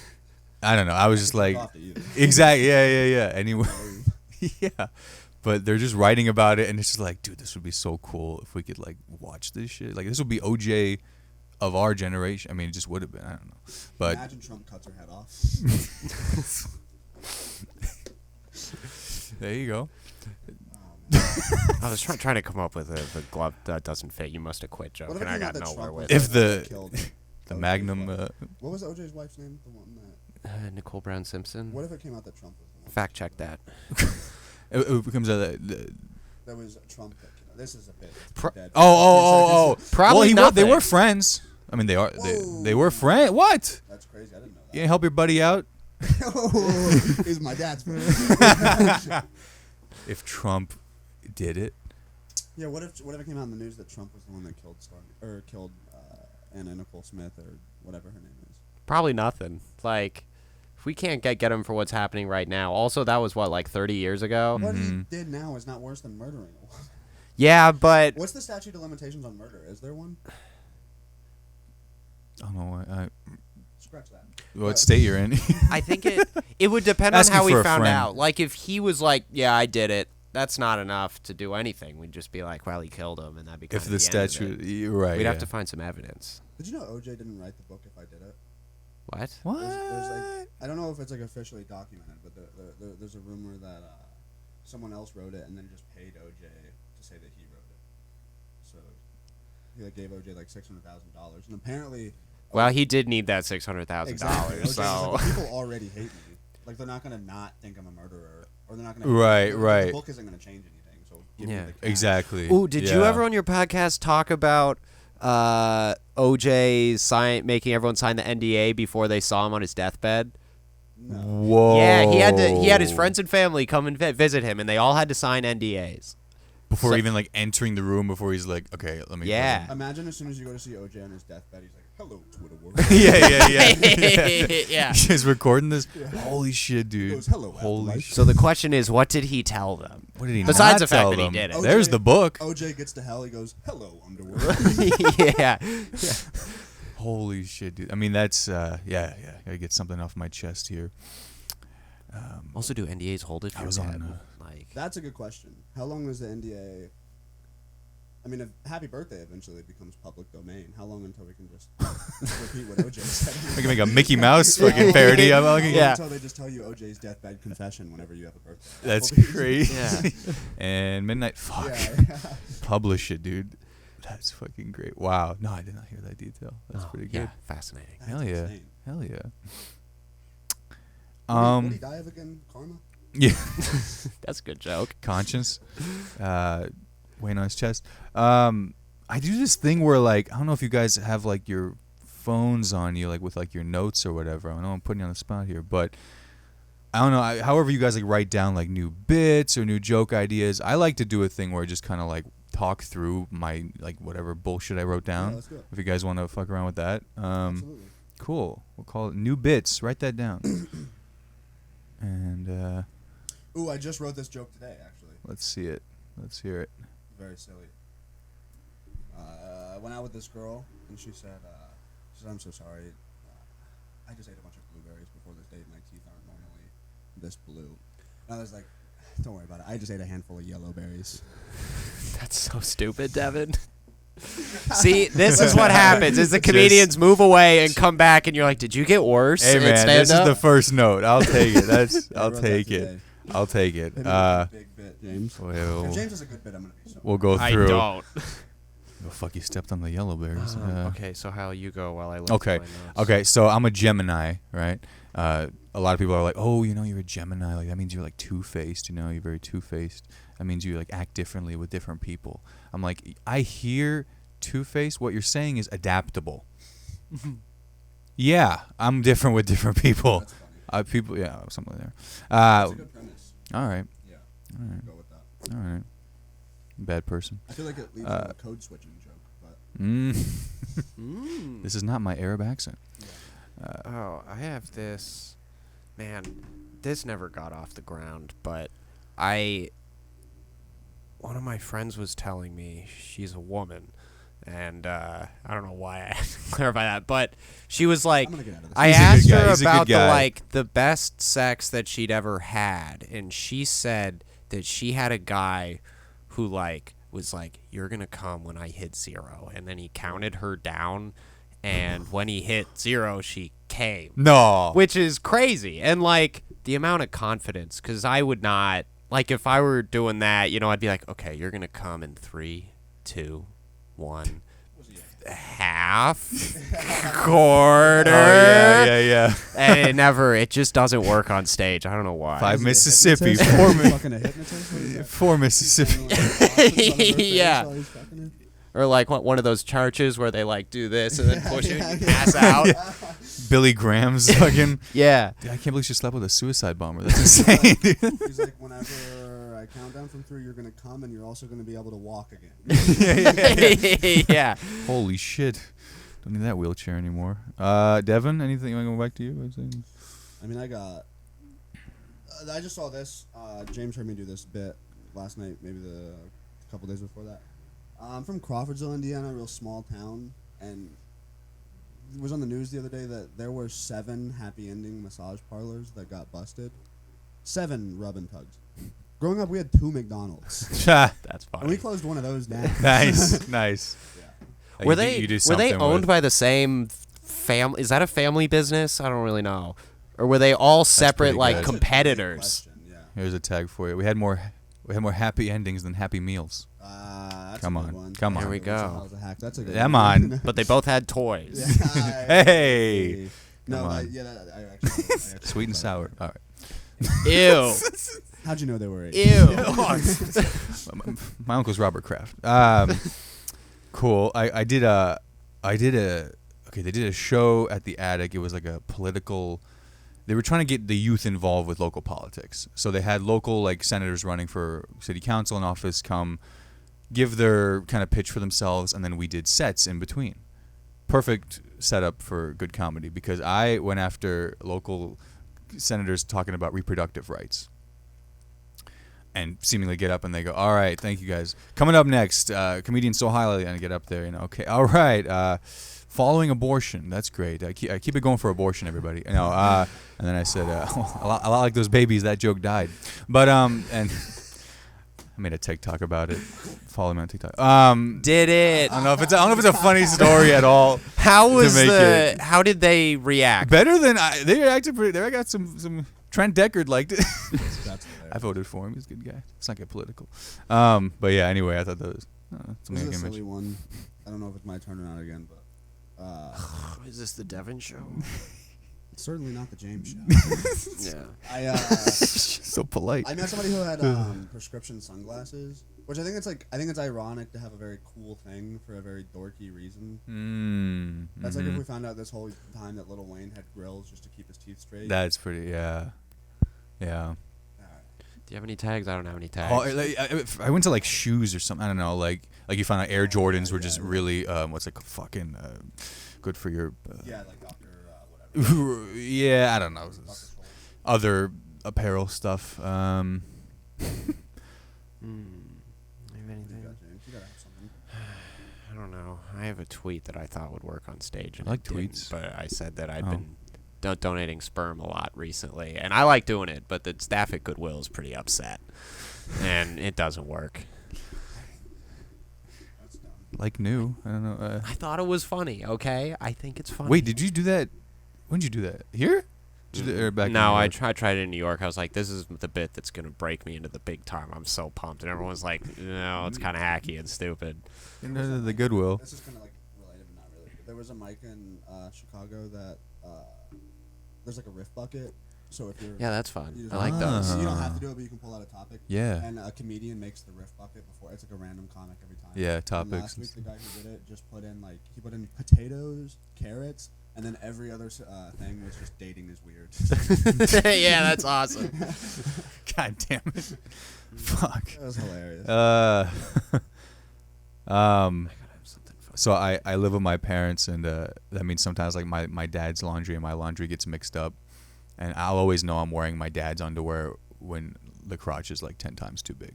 I don't know. I was just like, exactly. Yeah. Anyway, yeah. But they're just writing about it, and it's just like, dude, this would be so cool if we could like watch this shit. Like, this would be OJ of our generation. I mean, it just would have been. I don't know. But imagine Trump cuts her head off. There you go. I was trying to come up with a glove that doesn't fit. You must have quit joke, and I got nowhere with it. If the Magnum. What was OJ's wife's name? The one that. Nicole Brown Simpson. What if it came out that Trump was the one? Fact check that. It becomes a. That was Trump. This is a bit. Oh. Probably well, not. they were friends. I mean, they are. They were friends. What? That's crazy. I didn't know that. You didn't help your buddy out? He's my dad's friend. If Trump did it. Yeah. What if it came out in the news that Trump was the one that killed Anna Nicole Smith or whatever her name is? Probably nothing. Like, if we can't get him for what's happening right now. Also, that was like 30 years ago. What he did now is not worse than murdering a woman. Yeah, but What's the statute of limitations on murder? Is there one? I don't know. Scratch that. What state you're in? I think it would depend on Asking how we for a found friend. out. Like, if he was like, yeah, I did it, that's not enough to do anything. We'd just be like, well, he killed him, and that'd be kind If of the the end of statute, it. you're right. We'd yeah. have to find some evidence. Did you know OJ didn't write the book If I Did It? What? What? There's like, I don't know if it's like officially documented, but there's a rumor that someone else wrote it and then just paid OJ to say that he wrote it. So he like gave OJ like $600,000, and apparently. Well, he did need that $600,000. Exactly. OJ was So like, people already hate me. Like they're not gonna not think I'm a murderer, or they're not gonna. Right. The book isn't gonna change anything. So give me the cash. Exactly. ooh, did you ever on your podcast talk about OJ making everyone sign the NDA before they saw him on his deathbed? No. Whoa. Yeah, he had his friends and family come and visit him, and they all had to sign NDAs. Before even like entering the room, before he's like, okay, let me. Yeah. Imagine as soon as you go to see OJ on his deathbed, he's like, "Hello, Twitter world." yeah. Yeah. He's recording this. Holy shit, dude. He goes, "Hello, Holy afterlife." shit. So the question is, what did he tell them? What did he Besides not the fact tell that he them? did it. There's the book. OJ gets to hell. He goes, "Hello, underworld." Yeah. Holy shit, dude. I mean, that's yeah. Gotta get something off my chest here. Also, do NDAs hold if I you're was dead? on, Like, That's a good question. How long is the NDA? I mean, if Happy Birthday eventually becomes public domain, how long until we can just repeat what OJ said? We can make a Mickey Mouse fucking parody. How I'm long like, until they just tell you OJ's deathbed confession whenever you have a birthday. that's That'll be- crazy. Yeah. And midnight, fuck. Yeah. Publish it, dude. That's fucking great. Wow. No, I did not hear that detail. That's pretty good. Yeah, fascinating. That's Hell yeah. insane. Hell yeah. What did he die of again? Karma? Yeah. That's a good joke. Conscience. Weighing on his chest. I do this thing where, like, I don't know if you guys have, like, your phones on you, like, with, like, your notes or whatever. I know I'm putting you on the spot here, but I don't know. However you guys, like, write down, like, new bits or new joke ideas. I like to do a thing where I just kind of, like, talk through my, like, whatever bullshit I wrote down. Yeah, let's do it. If you guys want to fuck around with that. Absolutely. Cool. We'll call it new bits. Write that down. And Ooh, I just wrote this joke today, actually. let's see it. Let's hear it. Very silly. I went out with this girl, and she said, I'm so sorry. I just ate a bunch of blueberries before this date. My teeth aren't normally this blue. And I was like, don't worry about it. I just ate a handful of yellow berries. That's so stupid, Devin. See, this is what happens: is the comedians move away and come back, and you're like, "Did you get worse?" Hey in man, this stand-up? is the first note. I'll take it. I I'll wrote take that it. today. I'll take it. Hit me with a big bit, James. If James has a good bit, I'm gonna be so. We'll go I through. don't. Oh fuck! You stepped on the yellow berries. Okay, so how you go while I look Okay. at my notes. Okay, so I'm a Gemini, right? A lot of people are like, "Oh, you know, you're a Gemini. Like that means you're like two-faced. You know, you're very two-faced. That means you like act differently with different people." I'm like, I hear two-faced. What you're saying is adaptable. Yeah, I'm different with different people. That's funny. People, yeah, something there. That's a good premise. All right, Yeah. all right, Go with that. all right. Bad person. I feel like it leads to a code switching joke, but Mm. This is not my Arab accent. Oh, I have this. Man, this never got off the ground, but one of my friends was telling me she's a woman, and I don't know why I had to clarify that, but she was like, I'm gonna get out of this. I He's a good asked guy. her He's a good about guy. the best sex that she'd ever had, and she said that she had a guy who was like, "You're gonna come when I hit 0," and then he counted her down, and when he hit 0, she came. No. Which is crazy. And, like, the amount of confidence, because I would not, like, if I were doing that, you know, I'd be like, okay, you're going to come in 3, 2, 1, half, quarter. Oh, yeah. And it just doesn't work on stage. I don't know why. 5 Is he a Mississippi, hypnotist? 4 Fucking a hypnotist? What is that? 4 Mississippi. Yeah. Or, like, one of those churches where they, like, do this and then push you and you pass out. Billy Graham's fucking. Yeah. Dude, I can't believe she slept with a suicide bomber. That's insane, dude. He's like, whenever I count down from 3, you're gonna come, and you're also gonna be able to walk again. Yeah. Holy shit. Don't need that wheelchair anymore. Devin, anything you want to go back to you? I mean, I just saw this. James heard me do this bit last night, maybe the couple days before that. I'm from Crawfordsville, Indiana, a real small town, and it was on the news the other day that there were 7 happy ending massage parlors that got busted. 7 rub and tugs. Growing up, we had 2 McDonald's, That's and we funny. closed one of those down. Nice, nice. Yeah. Were You do they something owned with- by the same family? Is that a family business? I don't really know. Or were they all separate, pretty like, good. That's a great competitors? question, yeah. Here's a tag for you. We had more happy endings than happy meals. That's Come a good on, one. come Here on. we go. How's a hack? That's a good Come one. on. But they both had toys. Yeah. Hey. No, Come on. I actually Sweet and sour. All right. Ew. How'd you know they were 8? Ew. My uncle's Robert Kraft. Cool. They did a show at the Attic. It was like a political. They were trying to get the youth involved with local politics. So they had local like senators running for city council and office come give their kind of pitch for themselves, and then we did sets in between. Perfect setup for good comedy because I went after local senators talking about reproductive rights. And seemingly get up and they go, all right, thank you guys. Coming up next, comedian Sohile, and get up there, okay, all right, following abortion, that's great. I keep it going for abortion, everybody. And then I said, a lot like those babies, that joke died. But, and I made a TikTok about it. Follow me on TikTok. Did it? I don't know if it's a funny story at all. How was make it- how did they react? Better than they reacted pretty. They got some. Trent Deckard liked it. That's I voted for him. He's a good guy. Let's not get political. But yeah. Anyway, I thought that It's This is a amazing silly one. I don't know if it's my turn or not again, but Is this the Devin show? it's certainly not the James show. Yeah. So polite. I met somebody who had prescription sunglasses, which I think it's ironic to have a very cool thing for a very dorky reason. That's like if we found out this whole time that Lil Wayne had grills just to keep his teeth straight. That's pretty. Yeah. Do you have any tags? I don't have any tags. Oh, I went to like shoes or something. I don't know. Like you found out Air Jordans were just really what's it fucking good for your. Yeah, like Dr. Whatever. Yeah, I don't know. Other apparel stuff. You have anything? You gotta have something. I don't know. I have a tweet that I thought would work on stage. And I like it didn't, tweets. but I said that I'd been donating sperm a lot recently, and I like doing it, but the staff at Goodwill is pretty upset, and it doesn't work. That's dumb. Like new. I don't know. I thought it was funny. Okay, I think it's funny. Wait, did you do that? When did you do that? Here? Did you do it back in No, New I York? tried it in New York. I was like, this is the bit that's going to break me into the big time. I'm so pumped. And everyone's like, no, it's kind of hacky and stupid. The Goodwill. This is kind of like related, but not really. There was a mic in Chicago that there's like a riff bucket. So if you're Yeah, that's fun. you I like just- those. You don't have to do it, but you can pull out a topic. Yeah. And a comedian makes the riff bucket before. It's like a random comic every time. Yeah, And topics. last week, the guy who did it just put in potatoes, carrots, and then every other thing was just dating is weird. Yeah, that's awesome. God damn it. Fuck. That was hilarious. So I live with my parents, and that means sometimes like my dad's laundry and my laundry gets mixed up, and I'll always know I'm wearing my dad's underwear when the crotch is like 10 times too big.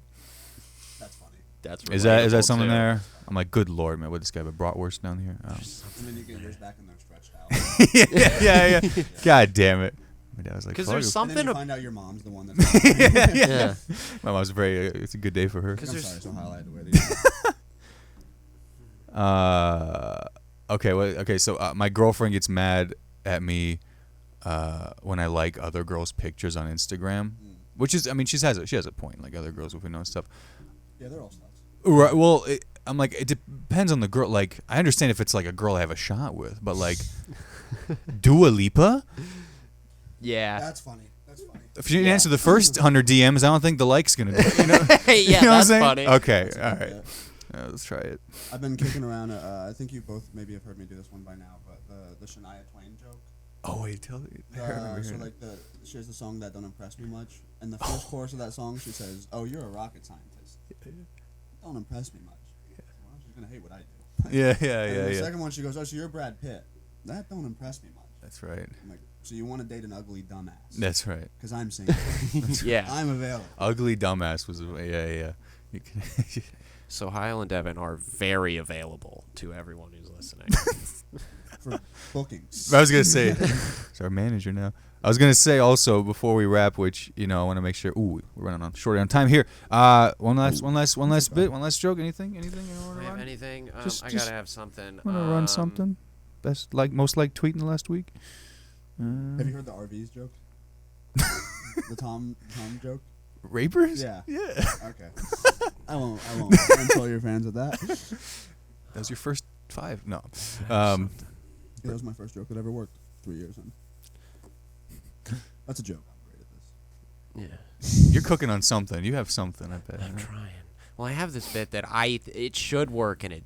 That's funny. That's Is that relatable, something too. there? I'm like, good lord, man, what this guy have a bratwurst down here? Oh. And then you get yours back and they're stretched out. yeah. God damn it. My dad was like, 'Cause fuck there's it. some- And then you Something find out your mom's the one that's Yeah. My mom's very. It's a good day for her. I'm 'Cause sorry, there's- Sohile, I had to wear these. Okay. So my girlfriend gets mad at me when I like other girls' pictures on Instagram, which is, I mean, she has a point. Like other girls, if we know and stuff. Yeah, they're all sluts. Right. Well, I'm like, it depends on the girl. Like, I understand if it's like a girl I have a shot with, but like, Dua Lipa. Yeah. That's funny. That's funny. If you didn't answer the first 100 DMs, I don't think the like's gonna do it. You know? Hey, yeah, You know what I'm that's saying? funny. Okay. That's All funny, right. yeah. Let's try it. I've been kicking around. I think you both maybe have heard me do this one by now, but the Shania Twain joke. Oh wait, tell me. I remember So hearing like she has the song that don't impress me much, and the first chorus of that song she says, "Oh, you're a rocket scientist. Don't impress me much." Well, she's gonna hate what I do. Yeah. And the second one she goes, "Oh, so you're Brad Pitt. That don't impress me much." That's right. I'm like, so you want to date an ugly dumbass? That's right. Because I'm single. Yeah. I'm available. Ugly dumbass was yeah. You can, Sohile and Devin are very available to everyone who's listening. For bookings. I was gonna say, it's our manager now. I was gonna say also before we wrap, which I want to make sure. Ooh, we're running on short on time here. One last bit, one last joke. Anything you want I to have run? anything? I Just- gotta have something. Want to run something? Best most like tweet in the last week. Have you heard the RVs joke? The Tom joke? Rapers? Yeah. Yeah. Okay. I won't tell your fans of that. That was your first 5. No. Yeah, that was my first joke that ever worked 3 years in. That's a joke. I'm great at this. Yeah. You're cooking on something. You have something. I bet. I'm trying. Well, I have this bit that it should work, and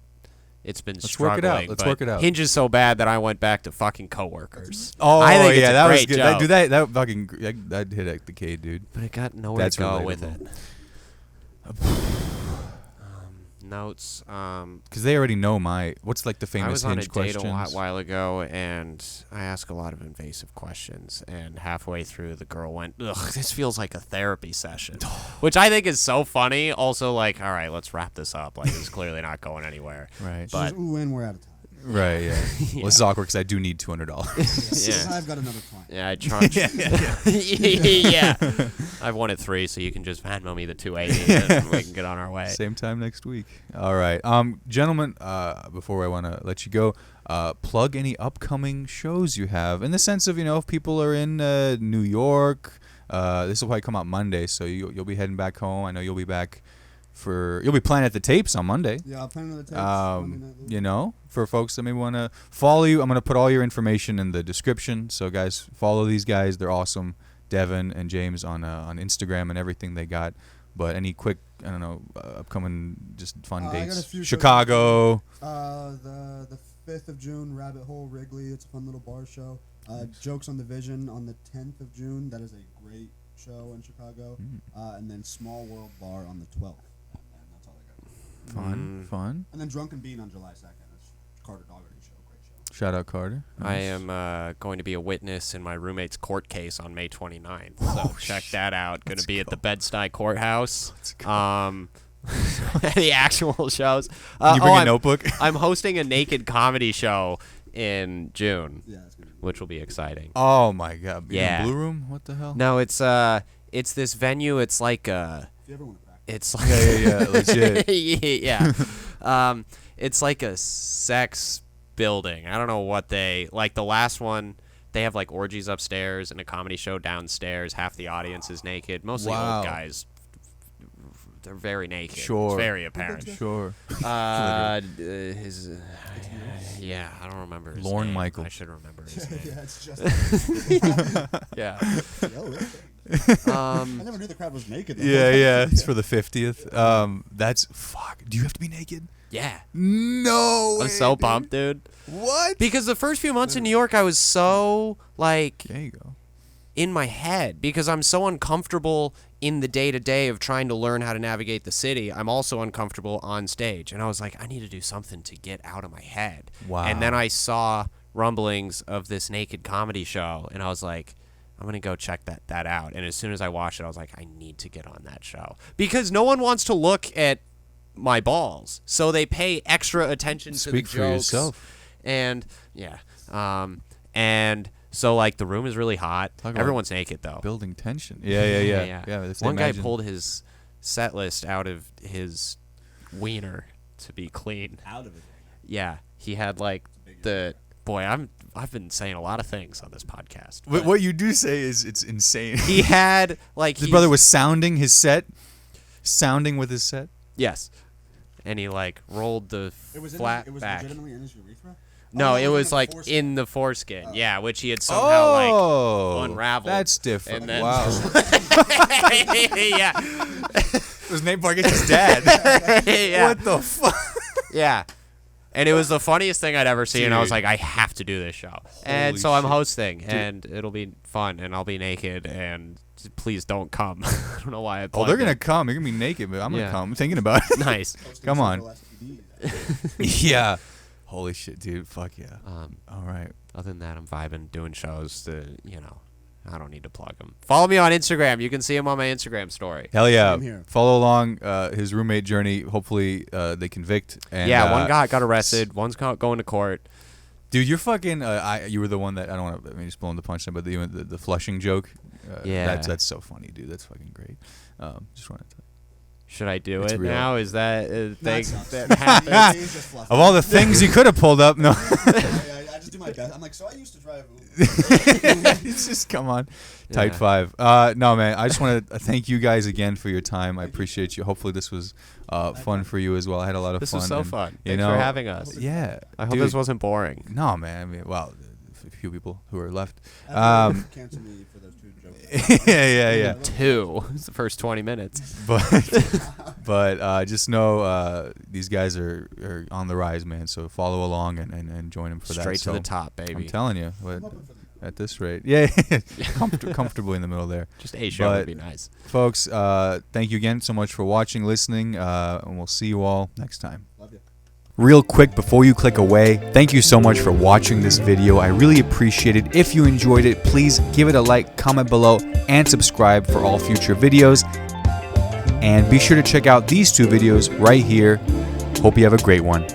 it's been Let's work it struggling. out. Let's but work it out. Hinges so bad that I went back to fucking coworkers. Oh I think it's yeah, a that was great good. joke. That fucking that hit at the K, dude. But it got nowhere That's to go with relatable. it. Notes. Because they already know what's like the I famous was on a Hinge date questions. a while ago, and I asked a lot of invasive questions. And halfway through, the girl went, "Ugh, this feels like a therapy session," which I think is so funny. Also, like, all right, let's wrap this up. Like, it's clearly not going anywhere. Right. She But- says, ooh, and we're out of time. Right. Yeah. Yeah. Well, this is awkward because I do need $200. Yeah. I've got another client. Yeah, I charge. Yeah. I've won at 3, so you can just Venmo me the 280, and we can get on our way. Same time next week. All right, gentlemen. Before I want to let you go, plug any upcoming shows you have in the sense of if people are in New York. This will probably come out Monday, so you'll be heading back home. I know you'll be back you'll be playing at the Tapes on Monday. Yeah, I'm playing at the Tapes. Monday night, You know, for folks that may want to follow you, I'm going to put all your information in the description. So, guys, follow these guys. They're awesome. Devin and James on Instagram and everything they got. But any quick, I don't know, upcoming just fun dates? I got a few Chicago. The 5th of June, Rabbit Hole Wrigley. It's a fun little bar show. Jokes on the Vision on the 10th of June. That is a great show in Chicago. And then Small World Bar on the 12th. And that's all I got. Fun. And then Drunken Bean on July 2nd. It's Carter Dougherty show. Great show. Shout out Carter. I am going to be a witness in my roommate's court case on May 29th. So check that out. Going to be at the Bed-Stuy Courthouse. The actual shows. You bring a notebook? I'm hosting a naked comedy show in June, Yeah, it's gonna be which will be exciting. Oh my God! Yeah. Blue Room? What the hell? No, it's this venue. It's like If you ever want to practice. it's like Yeah, legit. yeah. It's like a sex building. I don't know what they like. The last one, they have like orgies upstairs and a comedy show downstairs. Half the audience is naked. Mostly Wow. old guys. They're very naked. Sure. It's very apparent. Sure. Yeah, I don't remember his Lorne name. Michael. I should remember his name. Yeah, it's just. Yeah. Yo, really? I Um, never knew the crowd was naked. though. Yeah. It's for the 50th. That's fuck. Do you have to be naked? yeah. No. I'm way, so dude. pumped, dude. What? Because the first few months in New York, I was so like There you go. in my head because I'm so uncomfortable in the day-to-day of trying to learn how to navigate the city. I'm also uncomfortable on stage. And I was like, I need to do something to get out of my head. Wow. And then I saw rumblings of this naked comedy show, and I was like, I'm going to go check that out. And as soon as I watched it, I was like, I need to get on that show. Because no one wants to look at my balls. So they pay extra attention to the Speak jokes. for yourself. And, yeah. And so, like, the room is really hot. Talk about Everyone's naked, though. Building tension. Yeah. That's One guy imagine. pulled his set list out of his wiener to be clean. Out of it. Yeah, he had like I've been saying a lot of things on this podcast. What you do say is it's insane. He had like His brother was sounding with his set. yes, and he like rolled the It was flat it was back. legitimately in his urethra? No, Oh, it was in the like foreskin. in the foreskin. Yeah, which he had somehow like unraveled. That's different. And then- Wow. yeah, It was Nate Bargatze's dad. yeah, What the fuck? yeah. And it was the funniest thing I'd ever seen. And I was Dude. like, I have to do this show. And Holy so I'm shit. hosting, and it'll be fun, and I'll be naked, and please don't come. I don't know why I Oh, plugged they're gonna it. come. You're gonna be naked, but I'm gonna Yeah. come. I'm thinking about it. Nice. Come on. STD. Yeah. Holy shit, dude. Fuck yeah. All right. Other than that, I'm vibing, doing shows I don't need to plug them. Follow me on Instagram. You can see him on my Instagram story. Hell yeah. Same here. Follow along his roommate journey. Hopefully they convict. And, Yeah, one guy got arrested. One's going to court. Dude, you're fucking. You were the one that I don't want to. Just blowing the punch, but the flushing joke. Yeah. That's so funny, dude. That's fucking great. Just wanted to. Should I do It's it real. now? Is that a thing sucks. that happens? Of all the things you could have pulled up, no. I just do my best. I'm like, so I used to drive Uber. It's just come on. Tight Yeah. 5. No, man. I just want to thank you guys again for your time. I appreciate you. Hopefully this was fun for you as well. I had a lot of This fun. was so and, fun. you Thanks know, for having us. Yeah. I hope dude. this wasn't boring. No, man. I mean, well, a few people who are left. Cancel me for those 2 jokes. yeah. 2. It's the first 20 minutes. But just know these guys are on the rise, man. So follow along and join them for that. Straight So to the top, baby. I'm telling you, I'm hoping for the at this rate, yeah, comfortably in the middle there. Just a show But- would be nice. Folks, thank you again so much for watching, listening, and we'll see you all next time. Love you. Real quick before you click away, thank you so much for watching this video. I really appreciate it. If you enjoyed it, please give it a like, comment below, and subscribe for all future videos. And be sure to check out these 2 videos right here. Hope you have a great one.